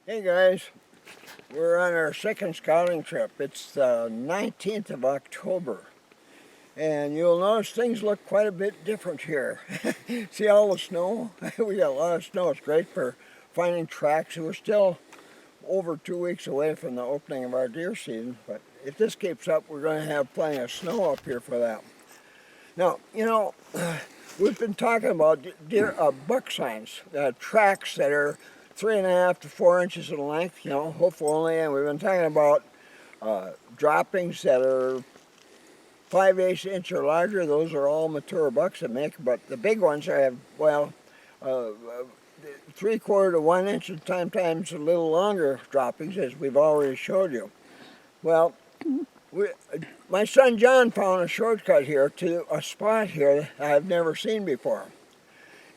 Hey guys, we're on our second scouting trip. It's the 19th of October, and you'll notice things look quite a bit different here. See all the snow? We got a lot of snow. It's great for finding tracks. We're still over 2 weeks away from the opening of our deer season, but if this keeps up, we're going to have plenty of snow up here for that. Now, we've been talking about buck signs, tracks that are 3.5 to 4 inches in length, hopefully, and we've been talking about droppings that are 5/8 inch or larger. Those are all mature bucks that make, but the big ones have, 3/4 to 1 inch and sometimes a little longer droppings, as we've already showed you. Well, my son John found a shortcut here to a spot here that I've never seen before,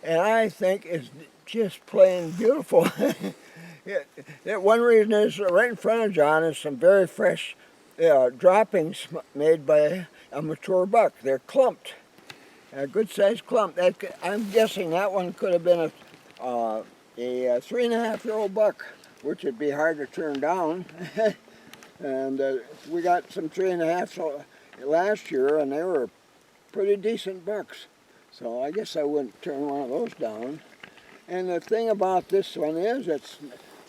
and I think it's just plain beautiful. One reason is right in front of John is some very fresh droppings made by a mature buck. They're clumped, a good sized clump. I'm guessing that one could have been a 3.5-year-old buck, which would be hard to turn down. And we got some 3.5 last year, and they were pretty decent bucks. So I guess I wouldn't turn one of those down. And the thing about this one is it's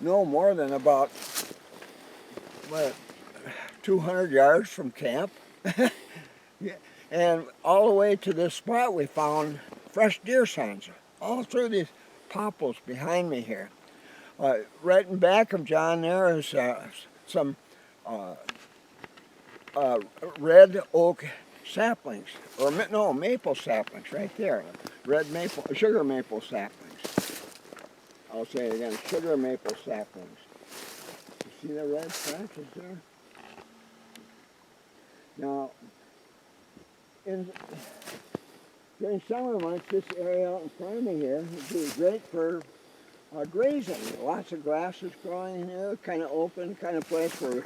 no more than about 200 yards from camp. And all the way to this spot we found fresh deer signs all through these popples behind me here. Right in back of John there is some red oak saplings, or no, maple saplings right there. Sugar maple saplings. I'll say it again, sugar maple saplings. You see the red patches there? Now, during summer months, this area out in front of me here would be great for grazing. Lots of grasses growing here, kind of open, kind of place where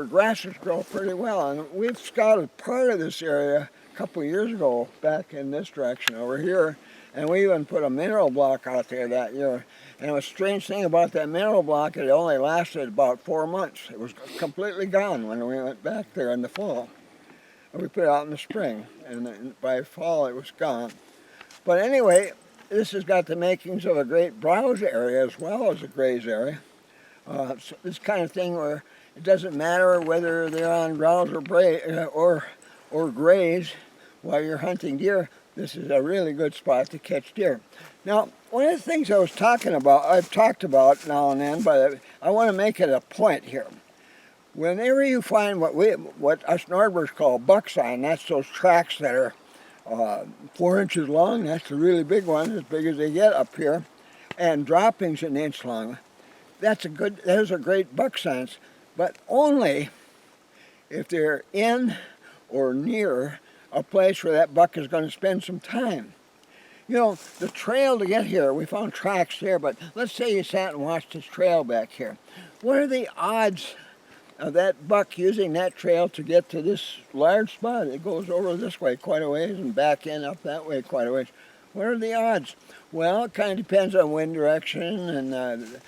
grasses grow pretty well. And we've scouted part of this area a couple of years ago back in this direction over here, and we even put a mineral block out there that year. And a strange thing about that mineral block, it only lasted about 4 months. It was completely gone when we went back there in the fall. We put it out in the spring, and then by fall it was gone. But anyway, this has got the makings of a great browse area as well as a graze area. So this kind of thing where it doesn't matter whether they're on browse or graze while you're hunting deer. This is a really good spot to catch deer. Now, one of the things I've talked about now and then, but I want to make it a point here. Whenever you find what us Nordbergs call buck sign, that's those tracks that are 4 inches long. That's the really big ones, as big as they get up here, and droppings an inch long. Those are great buck signs, but only if they're in or near a place where that buck is going to spend some time. The trail to get here, we found tracks there, but let's say you sat and watched this trail back here. What are the odds of that buck using that trail to get to this large spot? It goes over this way quite a ways and back in up that way quite a ways. What are the odds? Well, it kind of depends on wind direction and the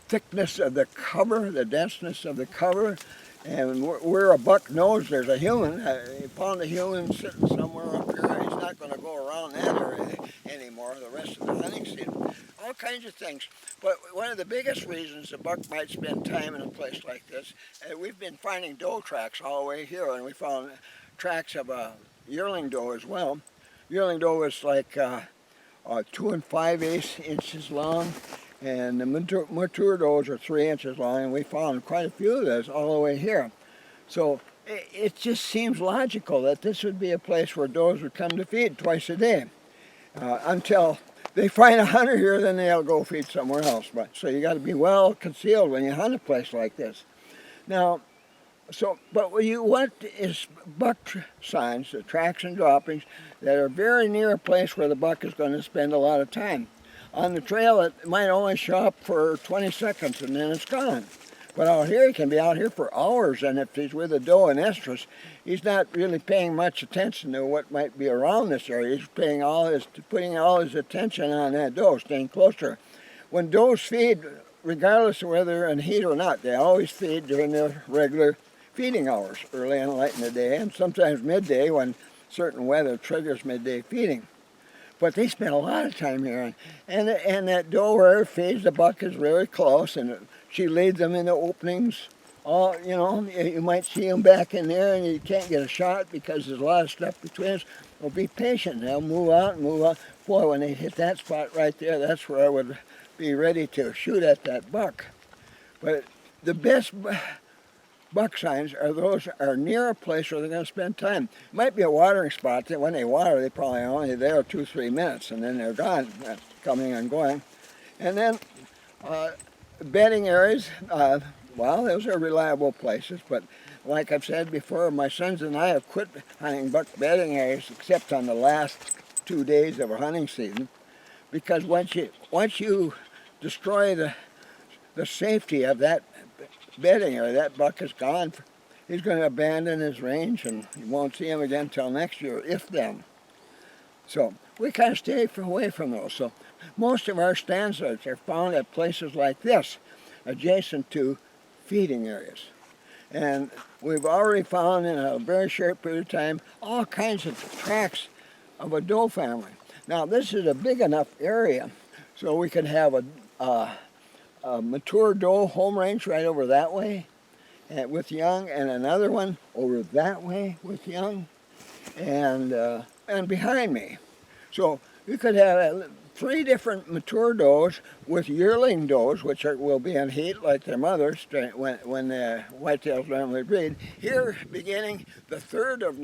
thickness of the cover, the denseness of the cover, and where a buck knows there's a human. He found a human sitting somewhere up here. He's not going to go around that area anymore the rest of the hunting season. All kinds of things. But one of the biggest reasons a buck might spend time in a place like this, we've been finding doe tracks all the way here, and we found tracks of a yearling doe as well. Yearling doe is like 2 5/8 inches long, and the mature does are 3 inches long, and we found quite a few of those all the way here. So it just seems logical that this would be a place where does would come to feed twice a day until they find a hunter here, then they'll go feed somewhere else. So you got to be well concealed when you hunt a place like this. Now, but what you want is buck signs, the tracks and droppings that are very near a place where the buck is going to spend a lot of time. On the trail, it might only show up for 20 seconds and then it's gone. But out here, he can be out here for hours, and if he's with a doe and estrus, he's not really paying much attention to what might be around this area. He's putting all his attention on that doe, staying close to her. When does feed, regardless of whether they're in heat or not, they always feed during their regular feeding hours, early and late in the day, and sometimes midday when certain weather triggers midday feeding. But they spend a lot of time here, and that doe where it feeds, the buck is very close, and she leads them into openings. All, you know, you might see them back in there, and you can't get a shot because there's a lot of stuff between us. Well, be patient. They'll move out and move out. Boy, when they hit that spot right there, that's where I would be ready to shoot at that buck. But the best buck signs are those are near a place where they're going to spend time. It might be a watering spot that when they water, they probably are only there 2-3 minutes, and then they're gone. That's coming and going. And then bedding areas, well, those are reliable places, but like I've said before, my sons and I have quit hunting buck bedding areas except on the last 2 days of a hunting season, because once you destroy the safety of that bedding area, that buck is gone. He's going to abandon his range, and you won't see him again until next year, if then. So we kind of stay away from those. So most of our stand sites are found at places like this, adjacent to feeding areas. And we've already found in a very short period of time all kinds of tracks of a doe family. Now this is a big enough area so we could have a mature doe home range right over that way with young, and another one over that way with young, and behind me. So you could have 3 different mature does with yearling does, which will be in heat like their mothers when the whitetails normally breed, here beginning the 3rd of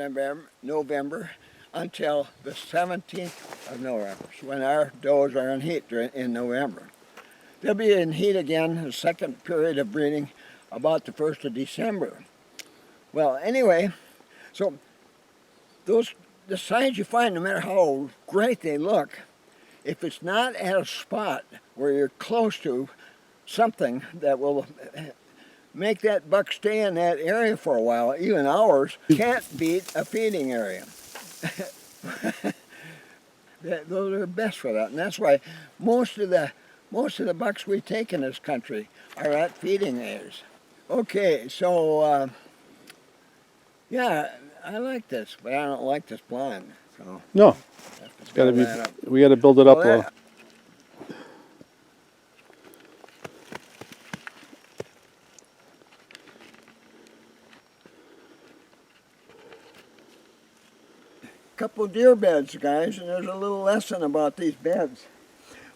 November until the 17th of November, when our does are in heat in November. They'll be in heat again, the second period of breeding, about the 1st of December. Well, anyway, so the signs you find, no matter how great they look, if it's not at a spot where you're close to something that will make that buck stay in that area for a while, even hours, can't beat a feeding area. Those are best for that, and that's why most of the bucks we take in this country are at feeding areas. Okay, so yeah, I like this, but I don't like this blind. So no, it's got to be. We got to build it up. Well, couple deer beds, guys, and there's a little lesson about these beds.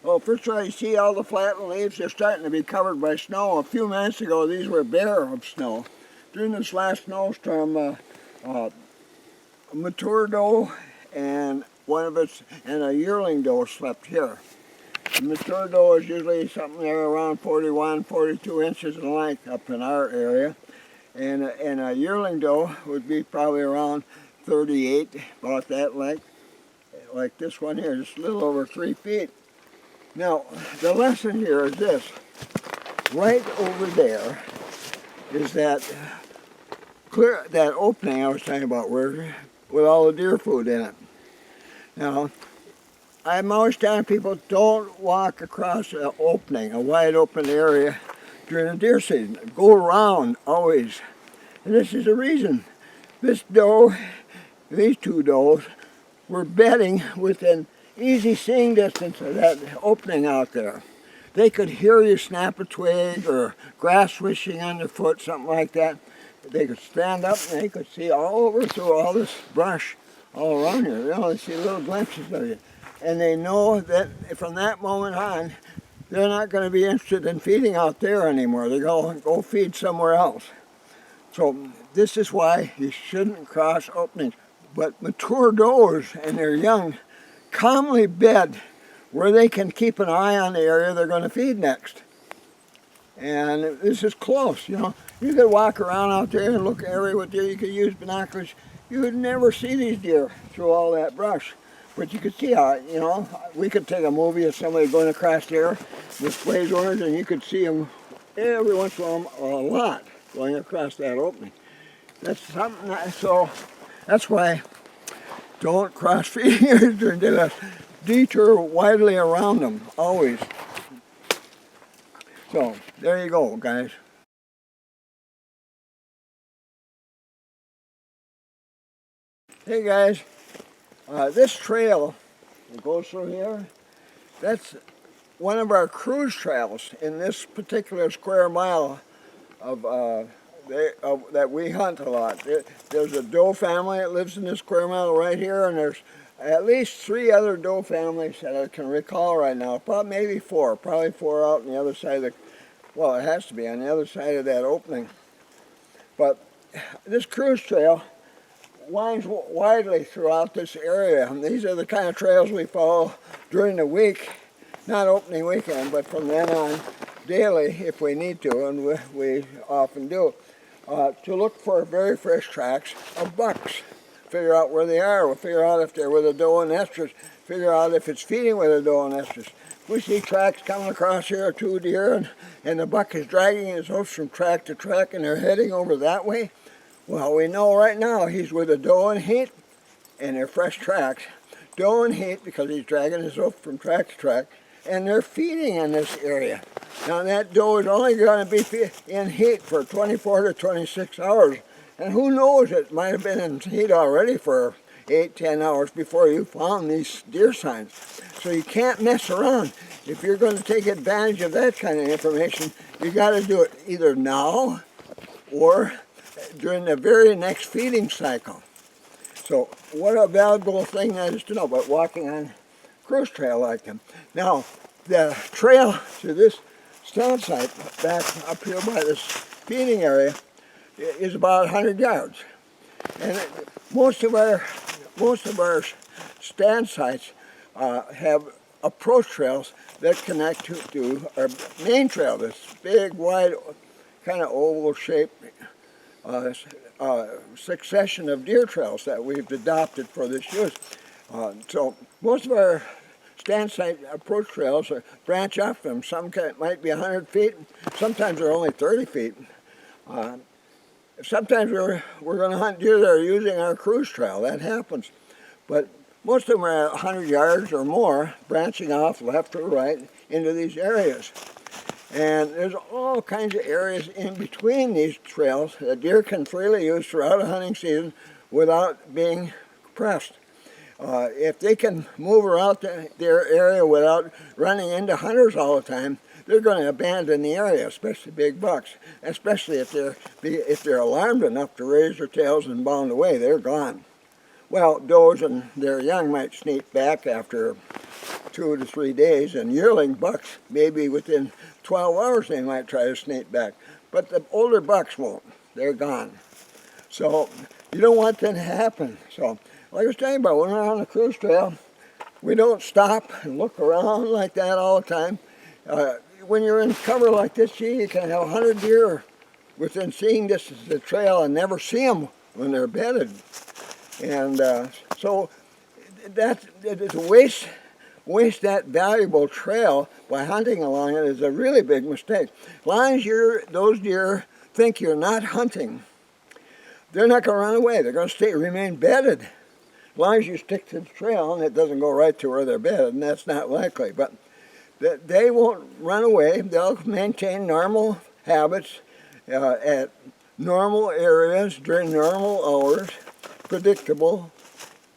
Well, first of all, you see all the flattened leaves, they're starting to be covered by snow. A few minutes ago, these were bare of snow. During this last snowstorm, a mature doe and a yearling doe slept here. The mature doe is usually something there around 41, 42 inches in length up in our area. And a yearling doe would be probably around 38, about that length, like this one here, just a little over 3 feet. Now, the lesson here is this. Right over there is that opening I was talking about with all the deer food in it. Now, I'm always telling people, don't walk across an opening, a wide open area during the deer season. Go around always. And this is the reason. This doe, these 2 does, were bedding within easy seeing distance of that opening out there. They could hear you snap a twig or grass swishing underfoot, something like that. They could stand up and they could see all over through all this brush all around you. You know, they see little glimpses of you. And they know that from that moment on, they're not going to be interested in feeding out there anymore. They're going to go feed somewhere else. So this is why you shouldn't cross openings. But mature does and their young calmly bed where they can keep an eye on the area they're going to feed next. And this is close, you know. You could walk around out there and look everywhere with deer. You could use binoculars. You would never see these deer through all that brush. But you could see how, you know, we could take a movie of somebody going across there with blaze orange and you could see them every once in a while, a lot going across that opening. That's something, so that's why don't cross feeding areas during daylight. Detour widely around them, always. So, there you go, guys. Hey guys, this trail that goes through here, that's one of our cruise trails in this particular square mile of, that we hunt a lot. There's a doe family that lives in this square mile right here, and there's at least 3 other doe families that I can recall right now. Probably maybe 4, probably 4 out on the other side of the, well, it has to be on the other side of that opening. But this cruise trail winds widely throughout this area, and these are the kind of trails we follow during the week, not opening weekend, but from then on daily if we need to, and we often do, to look for very fresh tracks of bucks. Figure out where they are, we'll figure out if they're with a doe and estrus, figure out if it's feeding with a doe and estrus. We see tracks coming across here, 2 deer, and the buck is dragging his hoofs from track to track, and they're heading over that way. Well, we know right now he's with a doe in heat, and they're fresh tracks. Doe in heat because he's dragging his hoof from track to track, and they're feeding in this area. Now that doe is only going to be in heat for 24 to 26 hours, and who knows, it might have been in heat already for 8-10 hours before you found these deer signs. So you can't mess around. If you're going to take advantage of that kind of information, you got to do it either now or during the very next feeding cycle. So what a valuable thing that is to know about walking on a cruise trail like them. Now, the trail to this stand site back up here by this feeding area is about 100 yards. And most of our stand sites have approach trails that connect to our main trail, this big, wide, kind of oval shaped succession of deer trails that we've adopted for this use. So most of our stand site approach trails branch off from some might be 100 feet, sometimes they're only 30 feet. Sometimes we're going to hunt deer that are using our cruise trail, that happens. But most of them are at 100 yards or more, branching off left or right into these areas. And there's all kinds of areas in between these trails that deer can freely use throughout a hunting season without being pressed. If they can move around their area without running into hunters all the time, they're going to abandon the area, especially big bucks. Especially if they're alarmed enough to raise their tails and bound away, they're gone. Well, does and their young might sneak back after 2 to 3 days, and yearling bucks, maybe within 12 hours they might try to sneak back. But the older bucks won't. They're gone. So you don't want that to happen. So like I was telling you about, when we're on a cruise trail, we don't stop and look around like that all the time. When you're in cover like this, you can have 100 deer within seeing distance of the trail and never see them when they're bedded. And so to waste that valuable trail by hunting along it is a really big mistake. As long as those deer think you're not hunting, they're not going to run away. They're going to remain bedded. As long as you stick to the trail and it doesn't go right to where they're bedded, and that's not likely. But they won't run away. They'll maintain normal habits at normal areas during normal hours, predictable.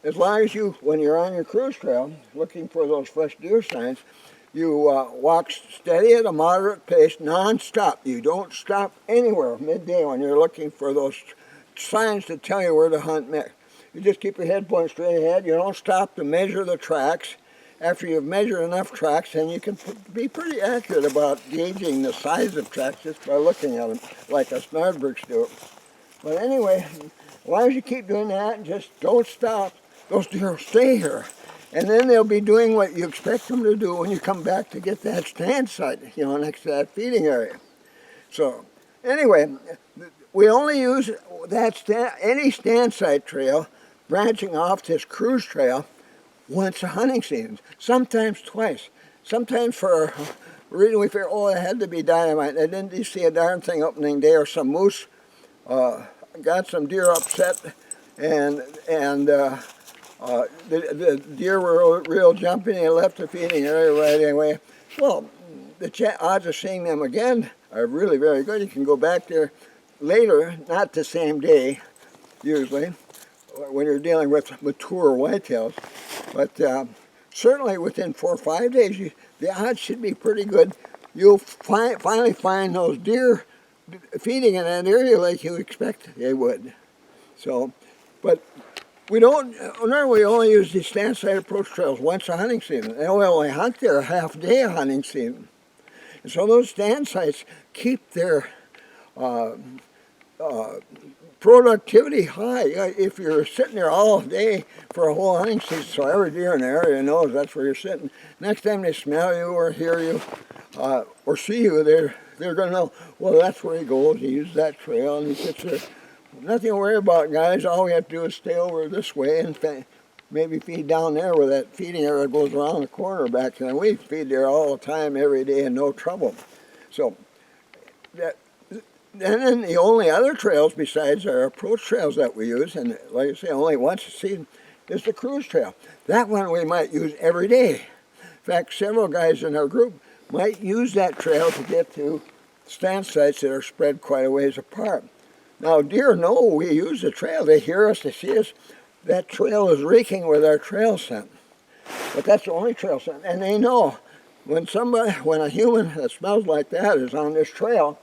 As long as when you're on your cruise trail looking for those fresh deer signs, you walk steady at a moderate pace, non-stop. You don't stop anywhere midday when you're looking for those signs to tell you where to hunt next. You just keep your head pointed straight ahead. You don't stop to measure the tracks. After you've measured enough tracks, then you can be pretty accurate about gauging the size of tracks just by looking at them, like us Nordbergs do. But anyway, as long as you keep doing that and just don't stop, those deer will stay here. And then they'll be doing what you expect them to do when you come back to get that stand site, next to that feeding area. So anyway, we only use any stand site trail branching off this cruise trail once a hunting season, sometimes twice. Sometimes for originally we figured, oh, it had to be dynamite. And then you see a darn thing opening day, or some moose got some deer upset, and the deer were real jumping and left the feeding area right away. Well, the odds of seeing them again are really very good. You can go back there later, not the same day, usually, when you're dealing with mature whitetails, but certainly within 4 or 5 days, the odds should be pretty good. You'll finally find those deer feeding in that area like you expect they would. So, but we don't, normally we only use these stand site approach trails once a hunting season. And we only hunt there a half day of hunting season. And so those stand sites keep their productivity high. If you're sitting there all day for a whole hunting season, so every deer in the area knows that's where you're sitting. Next time they smell you or hear you or see you, they're going to know, well, that's where he goes. He uses that trail and he sits there. Nothing to worry about, guys. All we have to do is stay over this way and maybe feed down there where that feeding area goes around the corner back there. And we feed there all the time, every day, and no trouble. So, and then the only other trails besides our approach trails that we use, and like I say, only once a season, is the cruise trail. That one we might use every day. In fact, several guys in our group might use that trail to get to stand sites that are spread quite a ways apart. Now, deer know we use the trail. They hear us, they see us. That trail is reeking with our trail scent. But that's the only trail scent. And they know when a human that smells like that is on this trail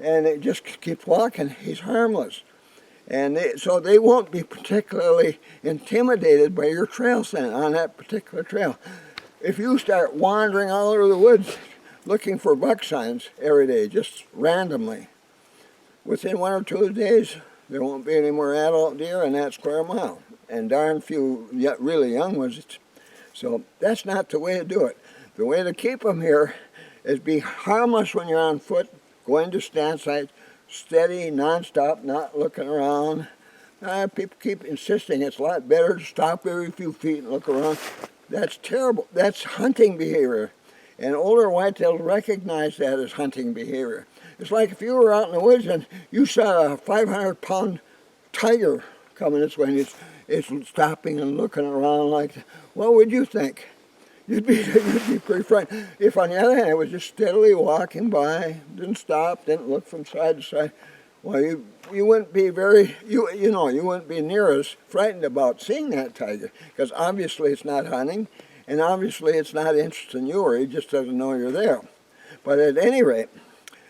and it just keeps walking, he's harmless. And so they won't be particularly intimidated by your trail scent on that particular trail. If you start wandering all over the woods looking for buck signs every day, just randomly, within 1 or 2 days, there won't be any more adult deer in that square mile, and darn few really young ones. So that's not the way to do it. The way to keep them here is be harmless when you're on foot, going to stand sites, steady, nonstop, not looking around. People keep insisting it's a lot better to stop every few feet and look around. That's terrible. That's hunting behavior. And older whitetails recognize that as hunting behavior. It's like if you were out in the woods and you saw a 500-pound tiger coming this way and it's stopping and looking around like that. What would you think? You'd be pretty frightened. If on the other hand it was just steadily walking by, didn't stop, didn't look from side to side, well, you wouldn't be you wouldn't be near as frightened about seeing that tiger, because obviously it's not hunting, and obviously it's not interested in you, or he just doesn't know you're there. But at any rate,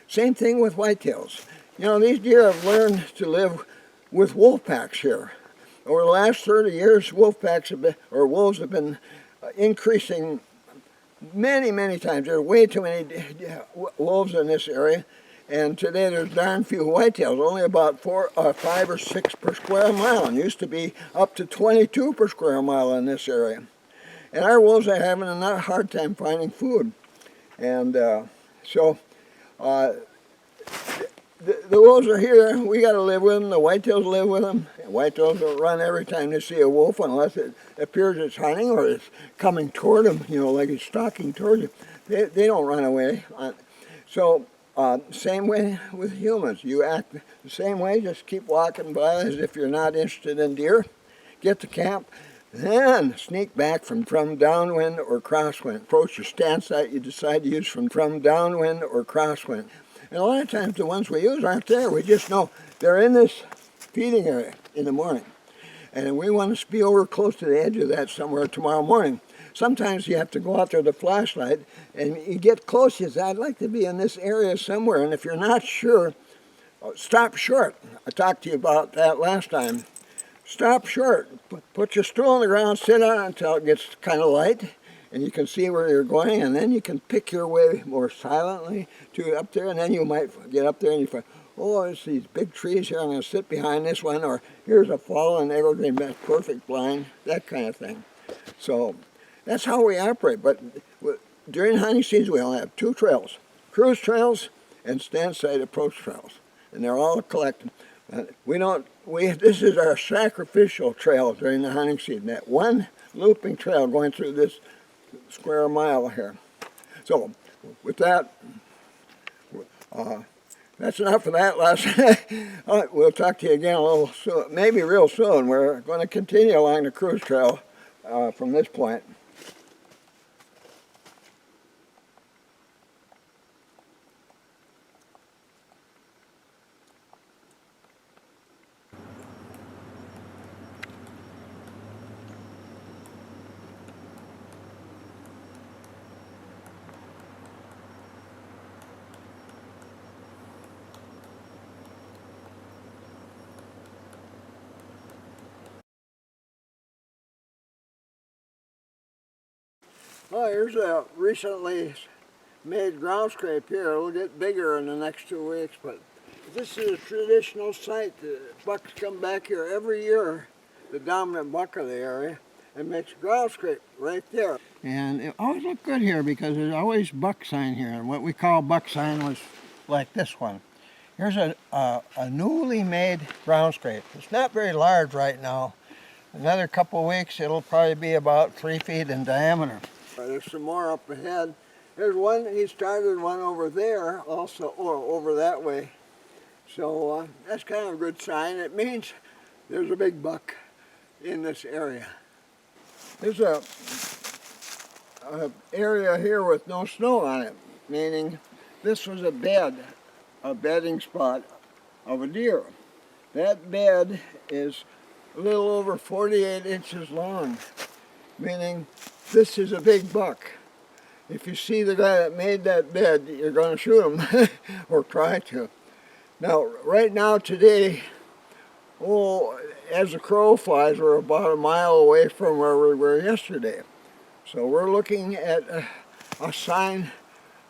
same thing with whitetails. You know, these deer have learned to live with wolf packs here. Over the last 30 years, wolves have been increasing many, many times. There are way too many wolves in this area. And today there's darn few whitetails, only about 5 or 6 per square mile. And used to be up to 22 per square mile in this area. And our wolves are having a hard time finding food. And the wolves are here. We got to live with them. The whitetails live with them. And whitetails don't run every time they see a wolf unless it appears it's hunting or it's coming toward them, like it's stalking toward you. They don't run away. Same way with humans. You act the same way, just keep walking by as if you're not interested in deer. Get to camp, then sneak back from downwind or crosswind. Approach your stand site you decide to use from downwind or crosswind. And a lot of times the ones we use aren't there. We just know they're in this feeding area in the morning. And we want to be over close to the edge of that somewhere tomorrow morning. Sometimes you have to go out there with a flashlight and you get close. You say, I'd like to be in this area somewhere. And if you're not sure, stop short. I talked to you about that last time. Stop short. Put your stool on the ground, sit on it until it gets kind of light, and you can see where you're going, and then you can pick your way more silently to up there, and then you might get up there and you find, oh, there's these big trees here, I'm going to sit behind this one, or here's a fallen evergreen, that's perfect blind, that kind of thing. So that's how we operate. But during hunting season, we only have 2 trails, cruise trails and stand site approach trails, and they're all collected. This is our sacrificial trail during the hunting season, that one looping trail going through this square mile here. So with that, that's enough of that lesson. All right, we'll talk to you again a little soon, maybe real soon. We're going to continue along the cruise trail from this point. Well, here's a recently made ground scrape here. It'll get bigger in the next 2 weeks, but this is a traditional site. The bucks come back here every year, the dominant buck of the area, and makes ground scrape right there. And it always looked good here because there's always buck sign here, and what we call buck sign was like this one. Here's a newly made ground scrape. It's not very large right now. Another couple weeks, it'll probably be about 3 feet in diameter. There's some more up ahead. There's one, he started one over there also, or over that way. So that's kind of a good sign. It means there's a big buck in this area. There's a area here with no snow on it, meaning this was a bedding spot of a deer. That bed is a little over 48 inches long, meaning this is a big buck. If you see the guy that made that bed, you're going to shoot him, or try to. Now, right now, today, as the crow flies, we're about a mile away from where we were yesterday. So we're looking at a sign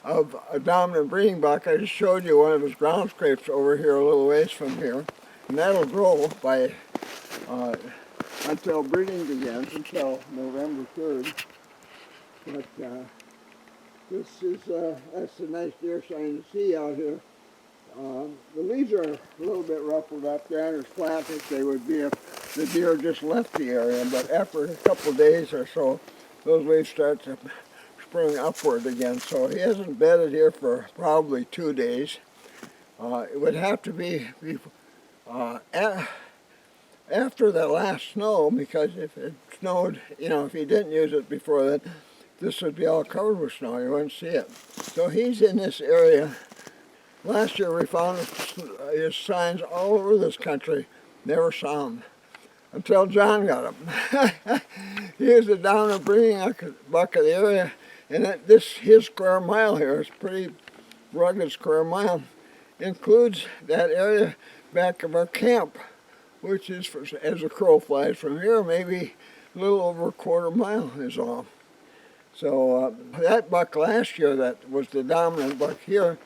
of a dominant breeding buck. I just showed you one of his ground scrapes over here a little ways from here. And that'll grow by until breeding begins, until November 3rd. But this is, that's a nice deer sign to see out here. The leaves are a little bit ruffled up there, and it's flat as they would be if the deer just left the area. But after a couple of days or so, those leaves start to spring upward again. So he hasn't bedded here for probably 2 days. It would have to be after the last snow, because if it snowed, if he didn't use it before that, this would be all covered with snow. You wouldn't see it. So he's in this area. Last year we found his signs all over this country. Never saw him until John got him. He is the dominant breeding buck of the area, and his square mile here is pretty rugged square mile. Includes that area back of our camp, which is, as a crow flies from here, maybe a little over a quarter mile is all. So that buck last year that was the dominant buck here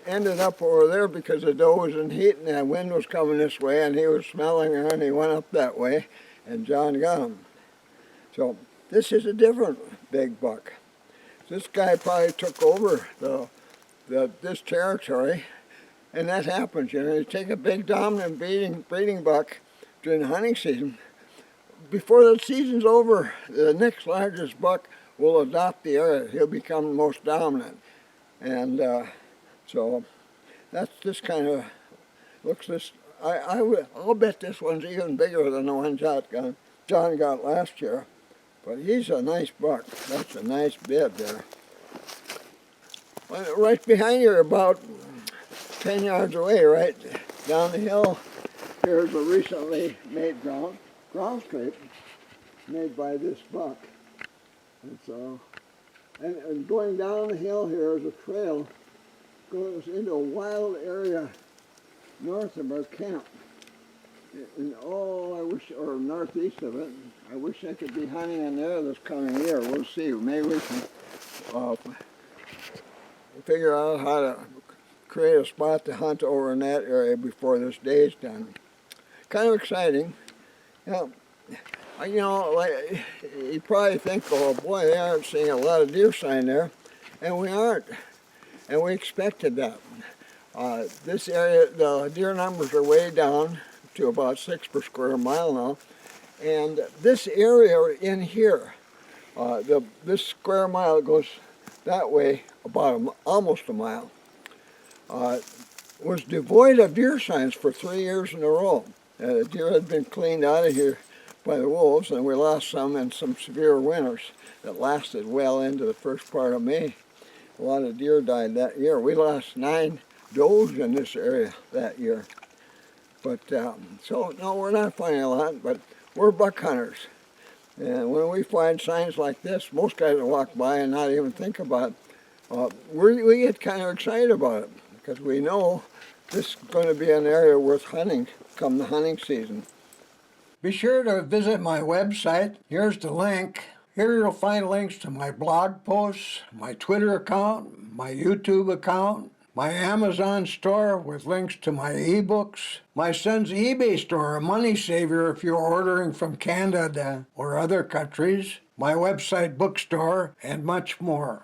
ended up over there because the doe was in heat and the wind was coming this way, and he was smelling her, and he went up that way, and John got him. So this is a different big buck. This guy probably took over this territory, and that happens. You take a big dominant breeding buck during the hunting season. Before the season's over, the next largest buck will adopt the area. He'll become the most dominant. And so that's this kind of, looks this, I'll bet this one's even bigger than the one John got last year. But he's a nice buck. That's a nice bed there. Right behind you, about 10 yards away, right down the hill, here's a recently made ground scrape made by this buck. And so, and going down the hill here is a trail, goes into a wild area north of our camp. And or northeast of it. I wish I could be hunting in there this coming year. We'll see. Maybe we can figure out how to create a spot to hunt over in that area before this day's done. Kind of exciting. You probably think, oh boy, they aren't seeing a lot of deer sign there, and we aren't, and we expected that. This area, the deer numbers are way down to about 6 per square mile now, and this area in here, this square mile goes that way about almost a mile. Was devoid of deer signs for 3 years in a row. The deer had been cleaned out of here by the wolves, and we lost some in some severe winters that lasted well into the first part of May. A lot of deer died that year. We lost 9 does in this area that year. But so no, we're not finding a lot, but we're buck hunters. And when we find signs like this, most guys will walk by and not even think about it. We get kind of excited about it because we know this is going to be an area worth hunting come the hunting season. Be sure to visit my website. Here's the link. Here you'll find links to my blog posts, my Twitter account, my YouTube account, my Amazon store with links to my ebooks, my son's eBay store, a money saver if you're ordering from Canada or other countries, my website bookstore, and much more.